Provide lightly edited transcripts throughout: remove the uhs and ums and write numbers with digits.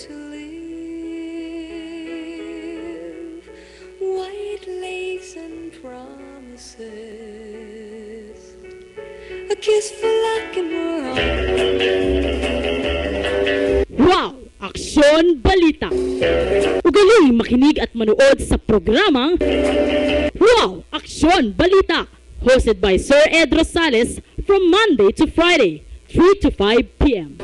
to live. White lakes and promises, a kiss for luck and we're Wow! Aksyon Balita! Ugaling makinig at manood sa programang Wow! Aksyon Balita! Hosted by Sir Ed Rosales from Monday to Friday, 3 to 5 p.m.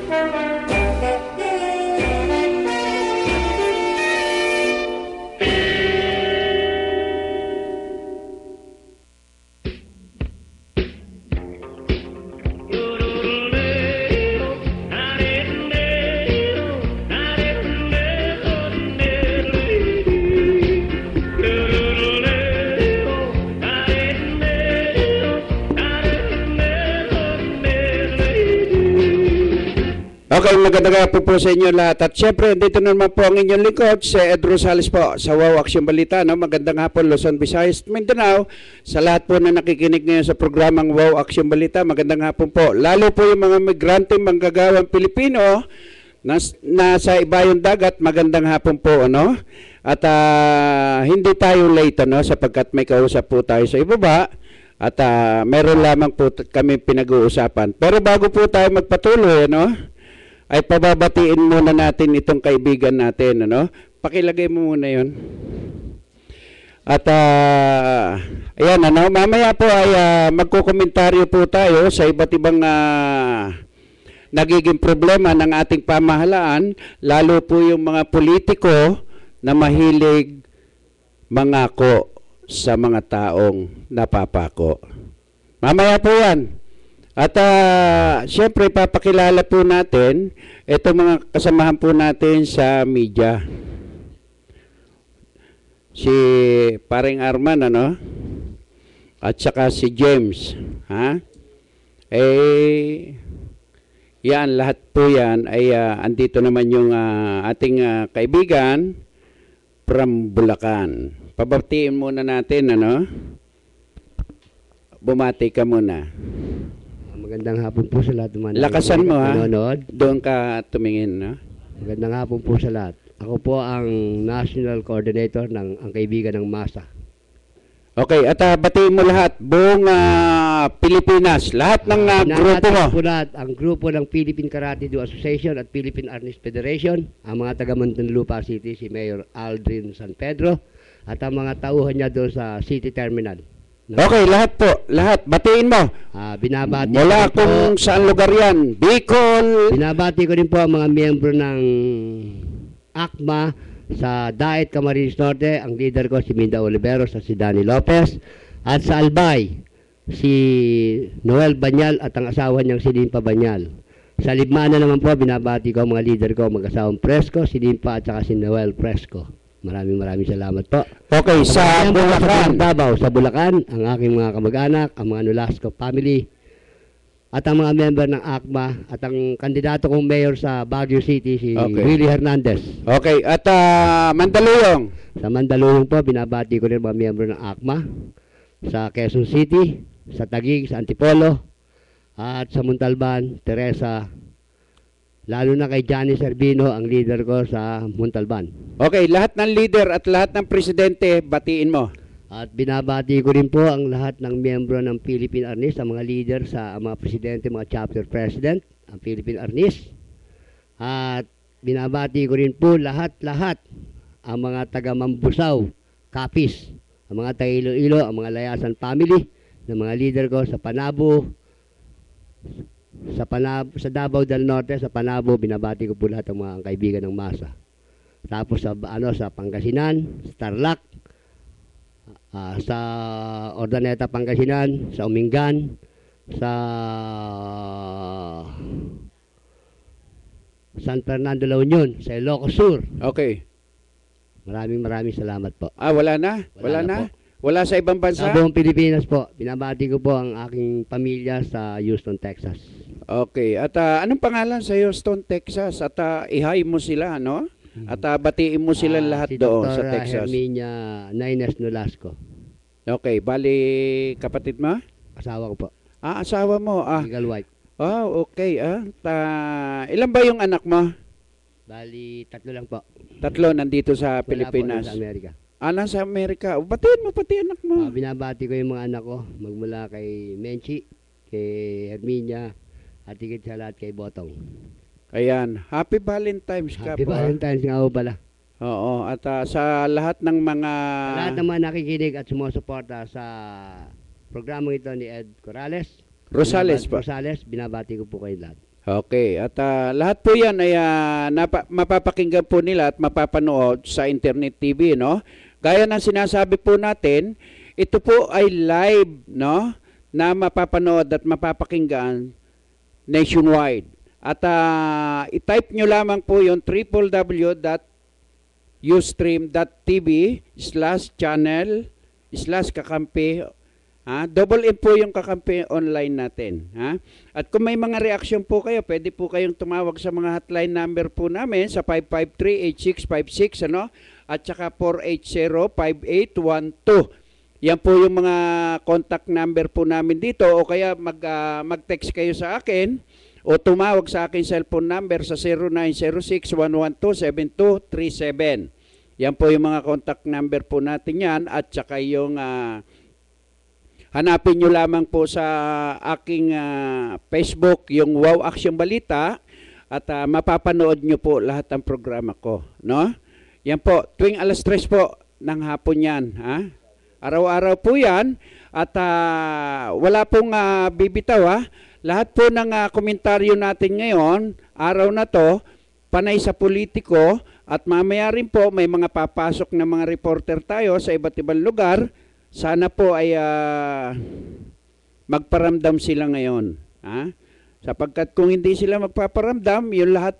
Okay, magandang po sa inyo lahat. At syempre, dito naman po ang inyong lingkod, si Ed Rosales po sa Wow Action Balita. No? Magandang hapon, Luzon, Visayas, Mindanao. Sa lahat po na nakikinig ngayon sa programang Wow Action Balita, magandang hapon po. Lalo po yung mga migrante manggagawang Pilipino na nasa ibayong dagat, magandang hapon po. Ano? At hindi tayo late sapagkat may kausap po tayo sa ibaba. At meron lamang po kami pinag-uusapan. Pero bago po tayo magpatuloy, ay pababatiin muna natin itong kaibigan natin, Pakilagay mo muna 'yon. At ayan, mamaya po ay magkokomentaryo po tayo sa iba't ibang nagiging problema ng ating pamahalaan, lalo po yung mga politiko na mahilig mangako sa mga taong napapako. Mamaya po 'yan. At siyempre papakilala po natin itong mga kasamahan po natin sa media. Si Paring Arman, at saka si James. Yan, lahat po yan ay andito naman yung ating kaibigan from Bulacan. Pabatiin muna natin, Bumati ka muna. Magandang hapon po sa lahat ng mga lakasan mo nanonood. Doon ka tumingin, Magandang hapon po sa lahat. Ako po ang National Coordinator ng ang kaibigan ng MASA. Okay, at batiin mo lahat, buong Pilipinas, lahat ng grupo mo. Po lahat, ang grupo ng Philippine Karate Do Association at Philippine Arnis Federation, ang mga taga Muntinlupa City, si Mayor Aldrin San Pedro, at ang mga tauhan niya doon sa City Terminal. Okay, lahat po. Lahat. Batiin mo. Binabati mula kung saan lugar yan. Bicol. Binabati ko rin po ang mga miyembro ng ACMA sa Daet Camarines Norte. Ang leader ko si Minda Oliveros at si Danny Lopez. At sa Albay, si Noel Banyal at ang asawa niyang si Limpa Banyal. Sa Libmana naman po, binabati ko ang mga leader ko, mag-asawang Fresco, si Limpa at saka si Noel Fresco. Maraming salamat po. Okay, sa Bulacan. Sa Bulacan, ang aking mga kamag-anak, ang mga Nolasco family, at ang mga member ng ACMA, at ang kandidato kong mayor sa Baguio City, si Willie Hernandez. Okay, at Mandaluyong. Sa Mandaluyong po, binabati ko rin mga member ng ACMA, sa Quezon City, sa Taguig, sa Antipolo, at sa Montalban, Teresa, lalo na kay Johnny Servino, ang leader ko sa Montalban. Okay, lahat ng leader at lahat ng presidente, batiin mo. At binabati ko rin po ang lahat ng miyembro ng Philippine Arnis, ang mga leader sa mga presidente, mga chapter president, ang Philippine Arnis. At binabati ko rin po lahat-lahat ang mga taga Mambusaw, Kapis, ang mga taga Iloilo, ang mga Layasan family, ng mga leader ko sa Panabo, sa Davao del Norte, sa Panabo, binabati ko po lahat ng mga kaibigan ng MASA. Tapos sa Pangasinan, sa Tarlac, sa Ordaneta, Pangasinan, sa Umingan, sa San Fernando, La Union, sa Ilocos Sur. Okay. Maraming salamat po. Wala na? Wala na? Wala sa ibang bansa? Sa buong Pilipinas po. Binabati ko po ang aking pamilya sa Houston, Texas. Okay. At anong pangalan sa Houston, Texas? At i-hi mo sila, no? At batiin mo sila lahat si doon Dr. sa Texas. Herminia Naines Nolasco. Okay. Bali, kapatid mo? Asawa ko po. Asawa mo. Legal wife. Okay. Ilan ba yung anak mo? Bali, 3 lang po. 3 nandito sa Wala po Pilipinas. sa Amerika. Nasa Amerika. O, batiin mo pati anak mo. Binabati ko yung mga anak ko, magmula kay Menchi, kay Herminia, at higit sa lahat kay Botong. Ayan. Happy Valentine's ka Happy po. Valentine's nga po pala. Oo. At sa lahat ng mga... Sa lahat naman nakikinig at sumusuporta sa programang ito ni Ed Corrales. Rosales po. Rosales, binabati ko po kayo lahat. Okay, at lahat po yan ay mapapakinggan po nila at mapapanood sa Internet TV, no? Gaya ng sinasabi po natin, ito po ay live, no? Na mapapanood at mapapakinggan nationwide. At i-type nyo lamang po yung www.ustream.tv/channel/kakampi. Double M po yung Kakampi online natin. At kung may mga reaksyon po kayo, pwede po kayong tumawag sa mga hotline number po namin sa 553-8656, ano? At saka 480-5812. Yan po yung mga contact number po namin dito, o kaya mag-text kayo sa akin o tumawag sa akin cellphone number sa 0906-112-7237. Yan po yung mga contact number po natin yan, at saka yung hanapin nyo lamang po sa aking Facebook, yung Wow Action Balita, at mapapanood nyo po lahat ng programa ko, no? Yan po, tuwing 3:00 po ng hapon yan, Araw-araw po yan, at wala pong bibitaw, Lahat po ng komentaryo natin ngayon, araw na to, panay sa politiko, at mamaya rin po may mga papasok na mga reporter tayo sa iba't ibang lugar. Sana po ay magparamdam sila ngayon. Sapagkat kung hindi sila magpaparamdam, yung lahat